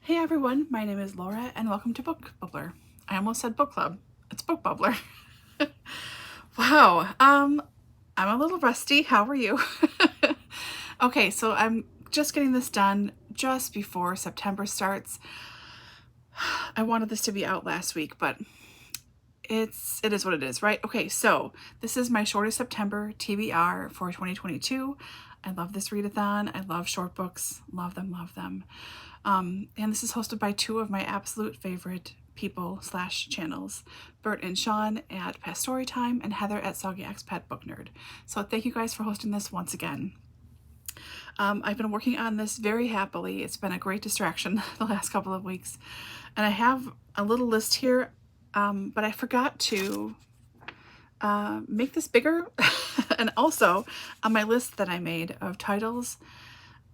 Hey everyone, my name is Laura and welcome to Book Bubbler. I almost said book club. It's Book Bubbler. Wow, I'm a little rusty. How are you? Okay, so I'm just getting this done just before September starts. I wanted this to be out last week, but it is what it is, right? Okay, so this is my Shorty September TBR for 2022. I love this readathon. I love short books. Love them, love them. And this is hosted by two of my absolute favorite people / channels, Bert and Siân at Past Storytime and Heather at Soggy Expat Book Nerd. So thank you guys for hosting this once again. I've been working on this very happily. It's been a great distraction the last couple of weeks. And I have a little list here, but I forgot to make this bigger. And also on my list that I made of titles,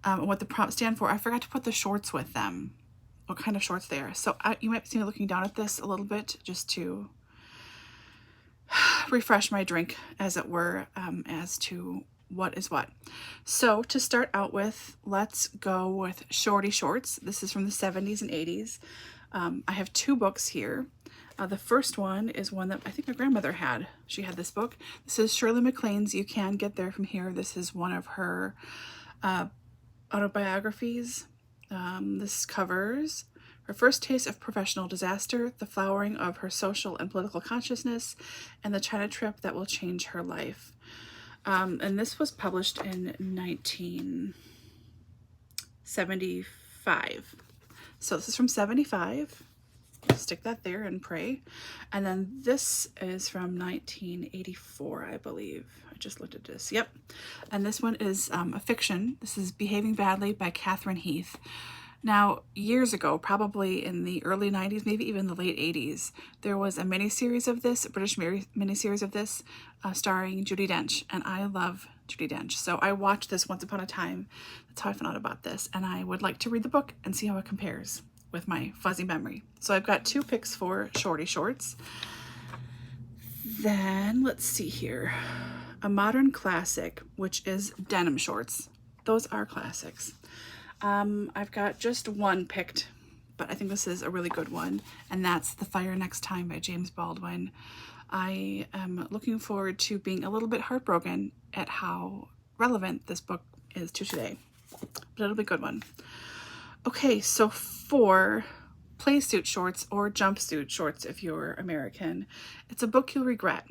what the prompts stand for, I forgot to put the shorts with them, what kind of shorts they are. So you might see me looking down at this a little bit just to refresh my drink, as it were, as to what is what. So to start out with, let's go with Shorty Shorts. This is from the 70s and 80s. I have two books here. The first one is one that I think my grandmother had. She had this book. This is Shirley MacLaine's You Can Get There From Here. This is one of her autobiographies. This covers her first taste of professional disaster, the flowering of her social and political consciousness, and the China trip that will change her life. And this was published in 1975. So this is from 75. Stick that there and pray. And then this is from 1984, I believe. I just looked at this. Yep. And this one is a fiction. This is Behaving Badly by Catherine Heath. Now, years ago, probably in the early 90s, maybe even the late 80s, there was a miniseries of this, a British miniseries of this, starring Judi Dench. And I love Judi Dench. So I watched this once upon a time. That's how I found out about this. And I would like to read the book and see how it compares with my fuzzy memory. So I've got two picks for Shorty Shorts. Then let's see here. A modern classic, which is denim shorts. Those are classics. I've got just one picked, but I think this is a really good one, and that's The Fire Next Time by James Baldwin. I am looking forward to being a little bit heartbroken at how relevant this book is to today, but it'll be a good one. Okay, so for playsuit shorts or jumpsuit shorts if you're American, it's A Book You'll Regret.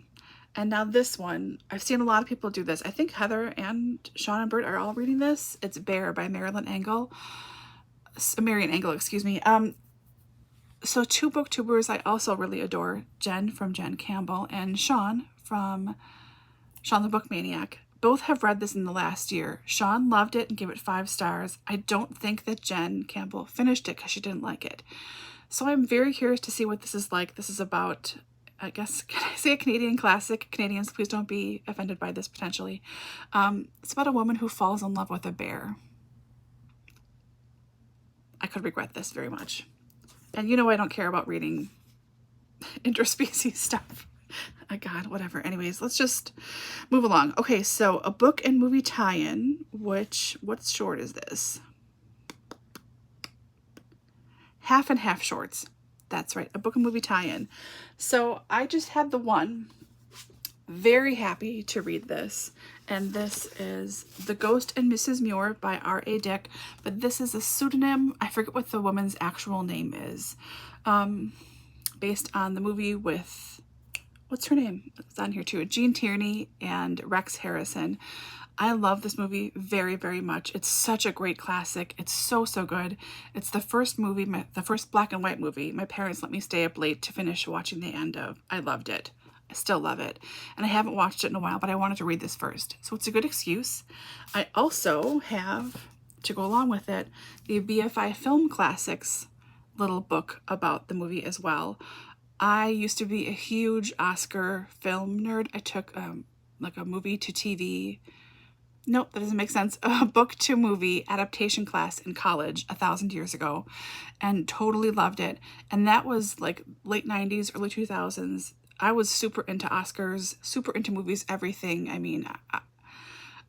And now this one, I've seen a lot of people do this. I think Heather and Siân and Bert are all reading this. It's Bear by Marian Engel, excuse me. So two booktubers I also really adore, Jen from Jen Campbell and Siân from Siân the Book Maniac. Both have read this in the last year. Siân loved it and gave it 5 stars. I don't think that Jen Campbell finished it because she didn't like it. So I'm very curious to see what this is like. This is about, I guess, can I say a Canadian classic? Canadians, please don't be offended by this potentially. It's about a woman who falls in love with a bear. I could regret this very much. And you know I don't care about reading interspecies stuff. God, whatever. Anyways, let's just move along. Okay, so a book and movie tie-in, what short is this? Half and Half shorts. That's right, a book and movie tie-in. So I just had the one. Very happy to read this. And this is The Ghost and Mrs. Muir by R.A. Dick. But this is a pseudonym. I forget what the woman's actual name is. Based on the movie with, what's her name? It's on here too. Gene Tierney and Rex Harrison. I love this movie very, very much. It's such a great classic. It's so, so good. It's the first movie, the first black and white movie my parents let me stay up late to finish watching the end of. I loved it. I still love it. And I haven't watched it in a while, but I wanted to read this first. So it's a good excuse. I also have, to go along with it, the BFI Film Classics little book about the movie as well. I used to be a huge Oscar film nerd. I took like a movie to TV. Nope, that doesn't make sense. A book to movie adaptation class in college 1,000 years ago and totally loved it. And that was like late 90s, early 2000s. I was super into Oscars, super into movies, everything. I mean,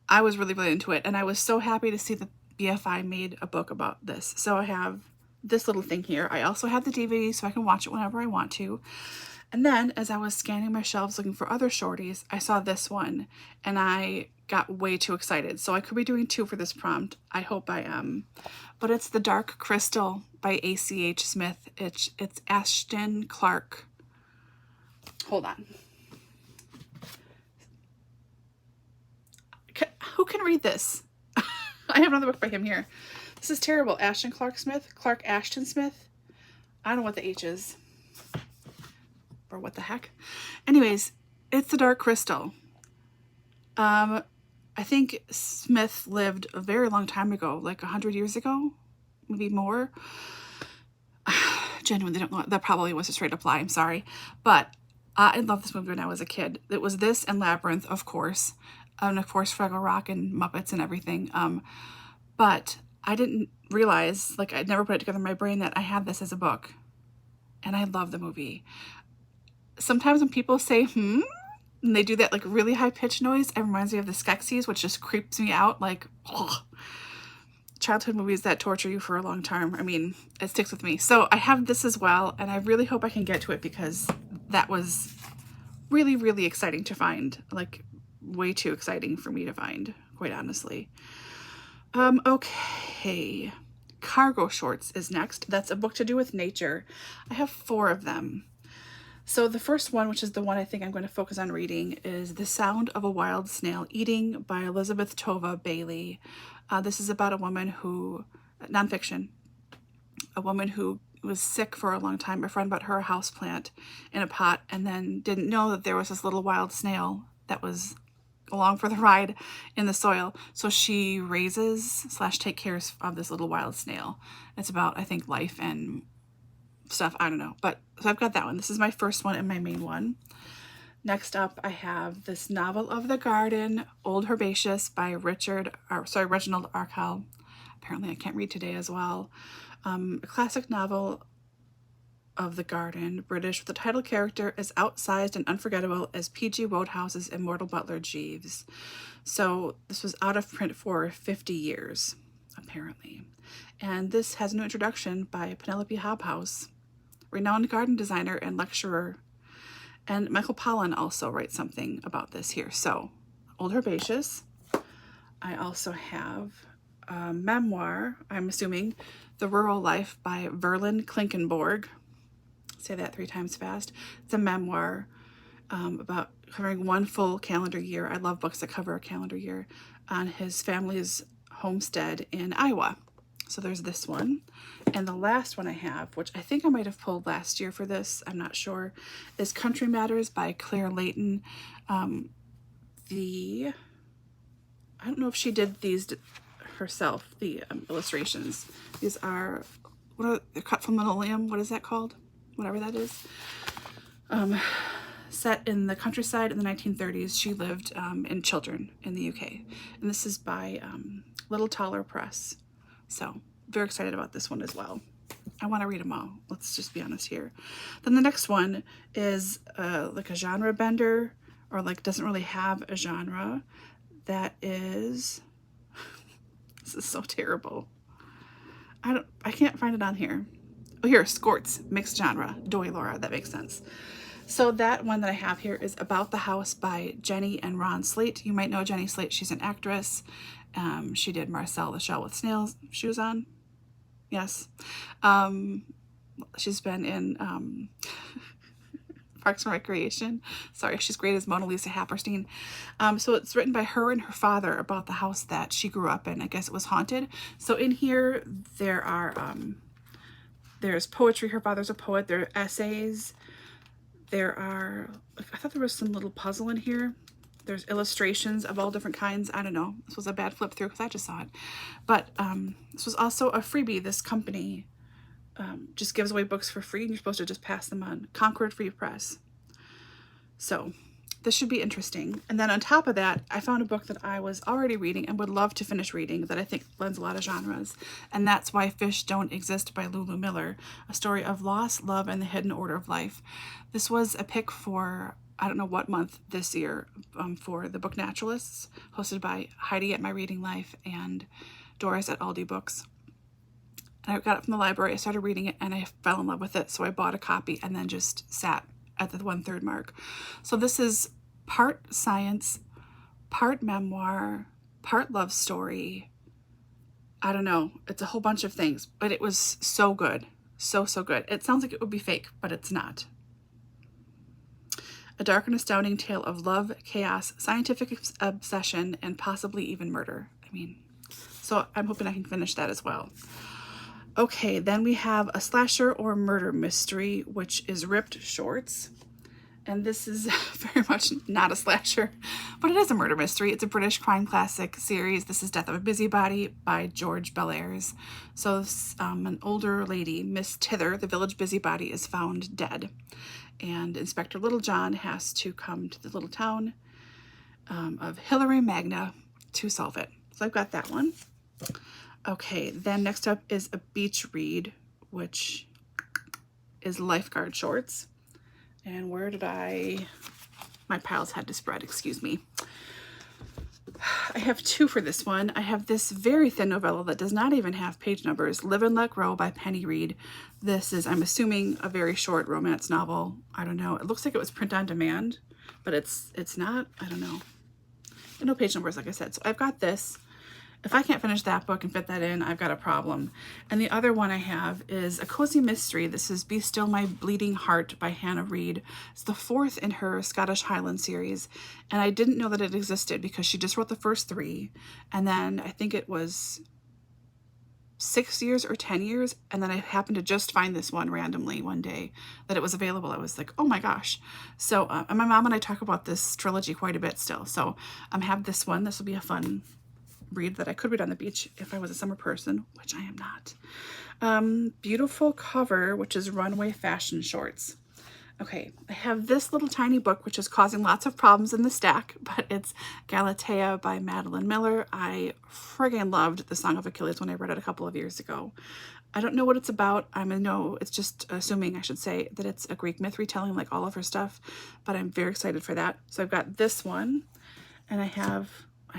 I was really, really into it. And I was so happy to see that BFI made a book about this. So I have this little thing here. I also have the DVD so I can watch it whenever I want to. And then as I was scanning my shelves looking for other shorties, I saw this one and I got way too excited. So I could be doing 2 for this prompt. I hope I am. But it's The Dark Crystal by A.C.H. Smith. It's Ashton Clark. Hold on. Who can read this? I have another book by him here. This is terrible. Ashton Clark Smith? Clark Ashton Smith? I don't know what the H is. Or what the heck. Anyways, it's The Dark Crystal. I think Smith lived a very long time ago, like 100 years ago, maybe more. Genuinely don't know. That probably was a straight up lie. I'm sorry. But I loved this movie when I was a kid. It was this and Labyrinth, of course. And of course, Fraggle Rock and Muppets and everything. But I didn't realize, like I'd never put it together in my brain that I had this as a book. And I love the movie. Sometimes when people say, and they do that like really high pitched noise, it reminds me of the Skeksis, which just creeps me out. Like, ugh. Childhood movies that torture you for a long time. I mean, it sticks with me. So I have this as well, and I really hope I can get to it because that was really, really exciting to find. Like, way too exciting for me to find, quite honestly. Okay. Cargo Shorts is next. That's a book to do with nature. I have 4 of them. So the first one, which is the one I think I'm going to focus on reading, is The Sound of a Wild Snail Eating by Elizabeth Tova Bailey. This is about a woman who, nonfiction, a woman who was sick for a long time. A friend bought her a houseplant in a pot and then didn't know that there was this little wild snail that was along for the ride in the soil. So she raises / takes care of this little wild snail. It's about, I think, life and stuff. I don't know. But so I've got that one. This is my first one and my main one. Next up, I have this Novel of the Garden, Old Herbaceous by Reginald Arkell. Apparently I can't read today as well. A classic novel of the garden, British, with the title character as outsized and unforgettable as P.G. Wodehouse's immortal butler Jeeves. So this was out of print for 50 years, apparently. And this has a new introduction by Penelope Hobhouse, renowned garden designer and lecturer. And Michael Pollan also writes something about this here. So, Old Herbaceous. I also have a memoir, I'm assuming, The Rural Life by Verlin Klinkenborg. Say that 3 times fast. It's a memoir about covering one full calendar year. I love books that cover a calendar year on his family's homestead in Iowa. So there's this one. And the last one I have, which I think I might have pulled last year for this, I'm not sure, is Country Matters by Claire Layton. I don't know if she did these herself, the illustrations. These are, they're cut from linoleum. What is that called? Whatever that is. Set in the countryside in the 1930s. She lived in Children in the UK. And this is by Little Taller Press. So, very excited about this one as well. I want to read them all. Let's just be honest here. Then the next one is like a genre bender, or like doesn't really have a genre. That is, this is so terrible. I can't find it on here. Oh, here, Skorts, mixed genre, Doy Laura, that makes sense. So that one that I have here is About the House by Jenny and Ron Slate. You might know Jenny Slate. She's an actress. She did Marcel the Shell with Snails Shoes On. Yes. She's been in Parks and Recreation. Sorry, she's great as Mona Lisa Happerstein. So it's written by her and her father about the house that she grew up in. I guess it was haunted. So in here there are there's poetry. Her father's a poet. There are essays. There are, I thought there was some little puzzle in here. There's illustrations of all different kinds. I don't know. This was a bad flip through because I just saw it. But this was also a freebie. This company just gives away books for free and you're supposed to just pass them on. Concord Free Press. So this should be interesting. And then on top of that, I found a book that I was already reading and would love to finish reading that I think blends a lot of genres. And that's Why Fish Don't Exist by Lulu Miller, a story of loss, love, and the hidden order of life. This was a pick for, I don't know what month this year, for the Book Naturalists, hosted by Heidi at My Reading Life and Doris at Aldi Books. And I got it from the library. I started reading it and I fell in love with it. So I bought a copy and then just sat at the 1/3 mark. So this is part science, part memoir, part love story. I don't know. It's a whole bunch of things, but it was so good. So good. It sounds like it would be fake, but it's not. A dark and astounding tale of love, chaos, scientific obsession, and possibly even murder. I mean, so I'm hoping I can finish that as well. Okay, then we have a slasher or murder mystery, which is Ripped Shorts. And this is very much not a slasher, but it is a murder mystery. It's a British crime classic series. This is Death of a Busybody by George Bellairs. So an older lady, Miss Tither, the village busybody, is found dead. And Inspector Littlejohn has to come to the little town of Hilary Magna to solve it. So I've got that one. Okay, then next up is a beach read, which is Lifeguard Shorts. And where did my piles had to spread, excuse me. I have two for this one. I have this very thin novella that does not even have page numbers, Live and Let Grow by Penny Reed. This is, I'm assuming, a very short romance novel. I don't know. It looks like it was print on demand, but it's not. I don't know. No page numbers, like I said. So I've got this. If I can't finish that book and fit that in, I've got a problem. And the other one I have is a cozy mystery. This is Be Still My Bleeding Heart by Hannah Reid. It's the 4th in her Scottish Highland series. And I didn't know that it existed because she just wrote the first 3. And then I think it was 6 years or 10 years. And then I happened to just find this one randomly one day that it was available. I was like, oh my gosh. So and my mom and I talk about this trilogy quite a bit still. So I have this one. This will be a fun read that I could read on the beach if I was a summer person, which I am not. Beautiful cover, which is Runway Fashion Shorts. Okay, I have this little tiny book, which is causing lots of problems in the stack, but it's Galatea by Madeline Miller. I friggin' loved The Song of Achilles when I read it a couple of years ago. I don't know what it's about. It's just assuming, I should say, that it's a Greek myth retelling like all of her stuff, but I'm very excited for that. So I've got this one, and I have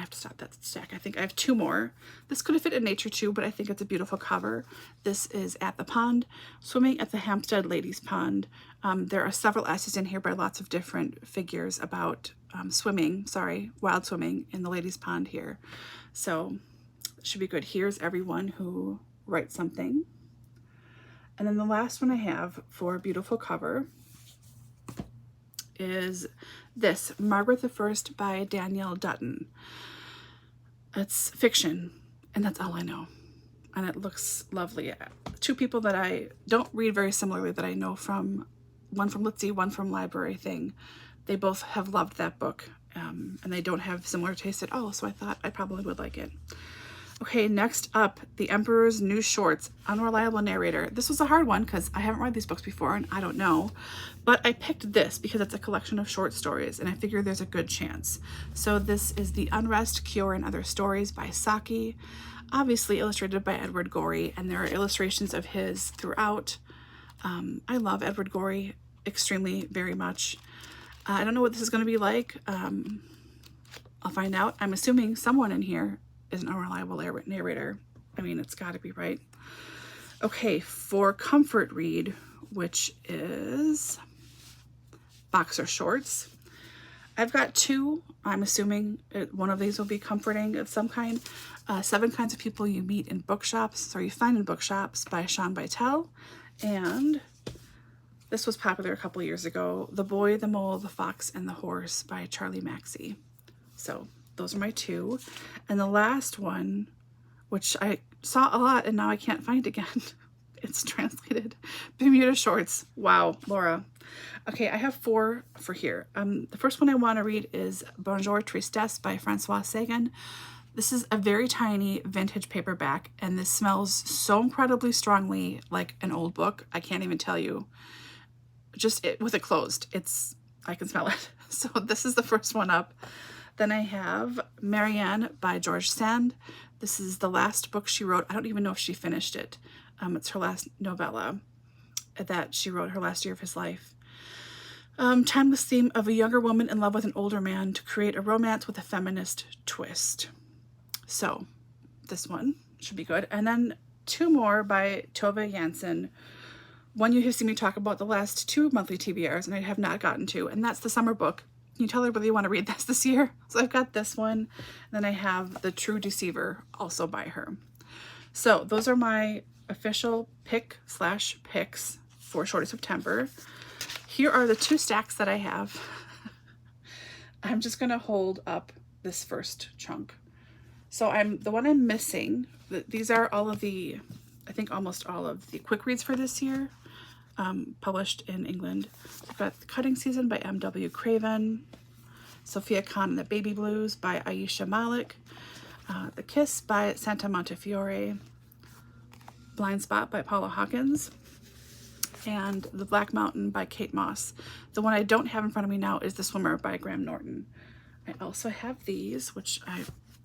to stop that stack. I think I have 2 more. This could have fit in nature too, but I think it's a beautiful cover. This is At the Pond, Swimming at the Hampstead Ladies Pond. There are several essays in here by lots of different figures about wild swimming in the ladies pond here. So it should be good. Here's everyone who writes something. And then the last one I have for a beautiful cover is this, Margaret I by Danielle Dutton. It's fiction, and that's all I know. And it looks lovely. 2 people that I don't read very similarly that I know from, one from Litzy, one from Library Thing. They both have loved that book, and they don't have similar taste at all, so I thought I probably would like it. Okay, next up, The Emperor's New Shorts, Unreliable Narrator. This was a hard one because I haven't read these books before and I don't know, but I picked this because it's a collection of short stories and I figure there's a good chance. So this is The Unrest, Cure, and Other Stories by Saki, obviously illustrated by Edward Gorey, and there are illustrations of his throughout. I love Edward Gorey extremely, very much. I don't know what this is going to be like. I'll find out. I'm assuming someone in here is an unreliable narrator. I mean, it's got to be, right? Okay, for comfort read, which is Boxer Shorts. I've got 2. I'm assuming one of these will be comforting of some kind. 7 Kinds of People You Meet in Bookshops, or You Find in Bookshops by Sean Bytel. And this was popular a couple years ago, The Boy, the Mole, the Fox, and the Horse by Charlie Maxey. So those are my 2. And the last one, which I saw a lot and now I can't find again. It's translated. Bermuda Shorts. Wow, Laura. Okay, I have 4 for here. The first one I want to read is Bonjour Tristesse by Francois Sagan. This is a very tiny vintage paperback, and this smells so incredibly strongly like an old book. I can't even tell you. Just with it closed, I can smell it. So this is the first one up. Then I have Marianne by George Sand. This is the last book she wrote. I don't even know if she finished it. It's her last novella that she wrote, her last year of his life. Timeless theme of a younger woman in love with an older man to create a romance with a feminist twist. So this one should be good. And then two more by Tove Jansson. One you have seen me talk about the last two monthly TBRs, and I have not gotten to, and that's the summer book. Can you tell everybody you want to read this year? So I've got this one, and then I have The True Deceiver, also by her. So those are my official picks for Shorty September. Here are the two stacks that I have. I'm just gonna hold up this first chunk. So the one I'm missing, these are all of the, I think almost all of the quick reads for this year, published in England. I've got The Cutting Season by M.W. Craven, Sophia Khan and the Baby Blues by Aisha Malik, The Kiss by Santa Montefiore, Blind Spot by Paula Hawkins, and The Black Mountain by Kate Moss. The one I don't have in front of me now is The Swimmer by Graham Norton. I also have these, which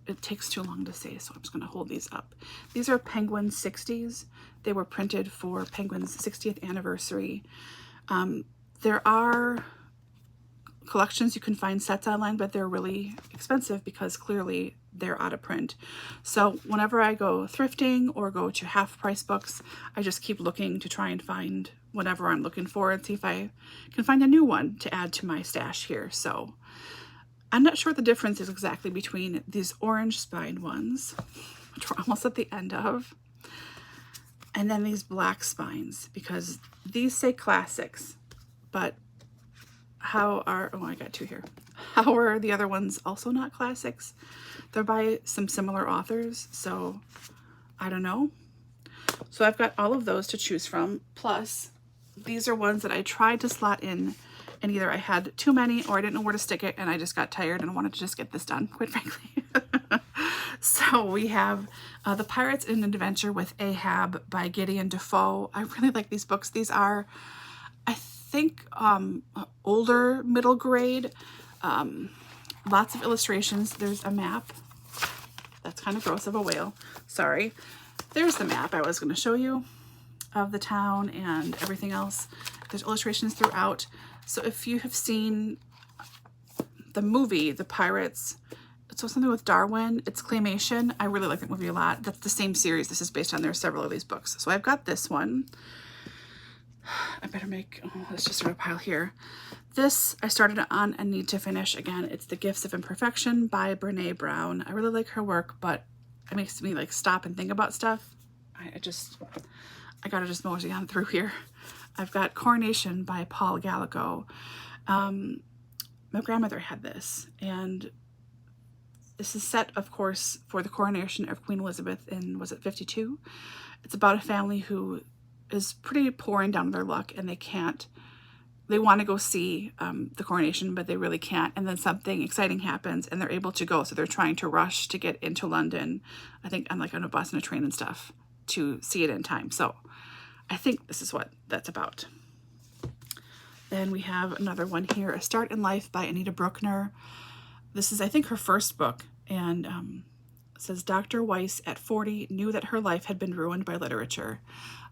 it takes too long to say, so I'm just going to hold these up. These are Penguin 60s. They were printed for Penguin's 60th anniversary. There are collections you can find sets online, but they're really expensive because clearly they're out of print. So whenever I go thrifting or go to half price books, I just keep looking to try and find whatever I'm looking for and see if I can find a new one to add to my stash here. So I'm not sure what the difference is exactly between these orange spine ones, which we're almost at the end of, and then these black spines, because these say classics, but oh, I got two here. How are the other ones also not classics? They're by some similar authors, so I don't know. So I've got all of those to choose from, plus these are ones that I tried to slot in, and either I had too many or I didn't know where to stick it, and I just got tired and wanted to just get this done, quite frankly. So we have The Pirates in an Adventure with Ahab by Gideon Defoe. I really like these books. These are, I think, older middle grade. Lots of illustrations. There's a map. That's kind of gross of a whale. Sorry. There's the map I was going to show you of the town and everything else. There's illustrations throughout. So if you have seen the movie, The Pirates, so something with Darwin, it's claymation. I really like that movie a lot. That's the same series this is based on. There are several of these books. So I've got this one. I better let's just start a pile here. This I started on and need to finish again. It's The Gifts of Imperfection by Brene Brown. I really like her work, but it makes me like stop and think about stuff. I gotta just mosey on through here. I've got Coronation by Paul Gallico. My grandmother had this, and this is set, of course, for the coronation of Queen Elizabeth in, was it 52? It's about a family who is pretty poor and down on their luck, and they want to go see the coronation, but they really can't. And then something exciting happens and they're able to go. So they're trying to rush to get into London, I think on a bus and a train and stuff, to see it in time. So I think this is what that's about. Then we have another one here, A Start in Life by Anita Bruckner. This is, I think, her first book, and it says, Dr. Weiss at 40 knew that her life had been ruined by literature.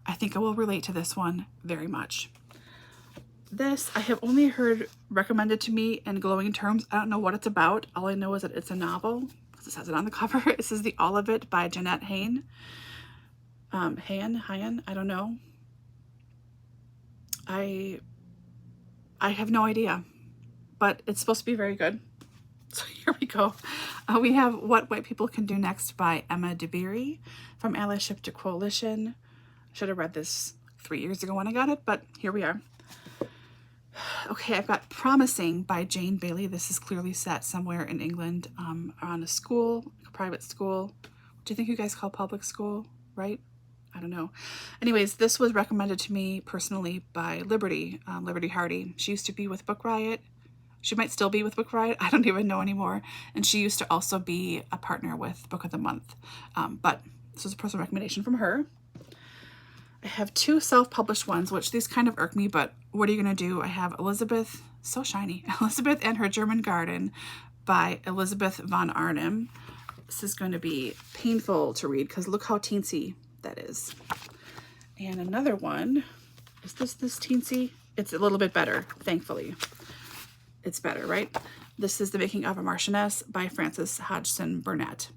I think I will relate to this one very much. This I have only heard recommended to me in glowing terms. I don't know what it's about. All I know is that it's a novel, because it says it on the cover. This is The All of It by Jeanette Hayne. Hayen, I don't know. I have no idea, but it's supposed to be very good. So here we go. We have What White People Can Do Next by Emma DeBerry from Allyship to Coalition. I should have read this 3 years ago when I got it, but here we are. Okay, I've got Promising by Jane Bailey. This is clearly set somewhere in England, on a school, a private school. What do you think you guys call public school, right? I don't know. Anyways, this was recommended to me personally by Liberty Hardy. She used to be with Book Riot. She might still be with Book Riot. I don't even know anymore. And she used to also be a partner with Book of the Month. But this was a personal recommendation from her. I have two self-published ones, which these kind of irk me, but what are you going to do? I have Elizabeth, so shiny, Elizabeth and Her German Garden by Elizabeth von Arnim. This is going to be painful to read because look how teensy that is. And another one, is this teensy? It's a little bit better, thankfully. It's better, right? This is The Making of a Marchioness by Frances Hodgson Burnett.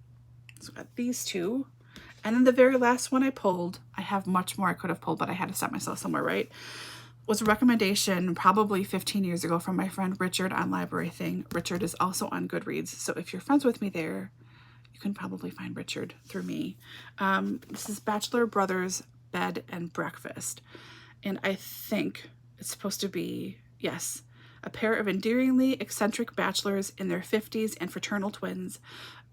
So I've got these two. And then the very last one I pulled, I have much more I could have pulled, but I had to stop myself somewhere, right? Was a recommendation probably 15 years ago from my friend Richard on Library Thing. Richard is also on Goodreads. So if you're friends with me there, you can probably find Richard through me. This is Bachelor Brothers Bed and Breakfast. And I think it's supposed to be, yes, a pair of endearingly eccentric bachelors in their 50s and fraternal twins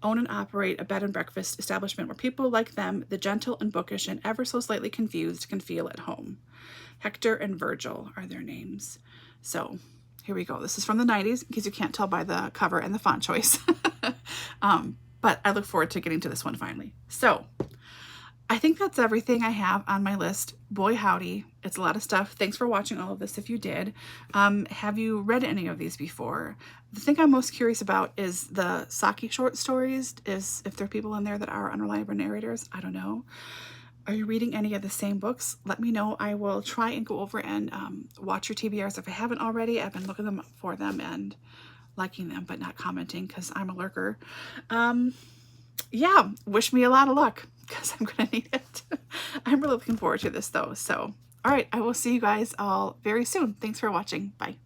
own and operate a bed and breakfast establishment where people like them, the gentle and bookish and ever so slightly confused, can feel at home. Hector and Virgil are their names. So here we go. This is from the 90s, in case you can't tell by the cover and the font choice. But I look forward to getting to this one finally. So I think that's everything I have on my list. Boy, howdy. It's a lot of stuff. Thanks for watching all of this if you did. Have you read any of these before? The thing I'm most curious about is the Saki short stories, is if there are people in there that are unreliable narrators. I don't know. Are you reading any of the same books? Let me know. I will try and go over and watch your TBRs if I haven't already. I've been looking for them and liking them, but not commenting because I'm a lurker. Yeah, wish me a lot of luck because I'm going to need it. I'm really looking forward to this though. So, all right, I will see you guys all very soon. Thanks for watching. Bye.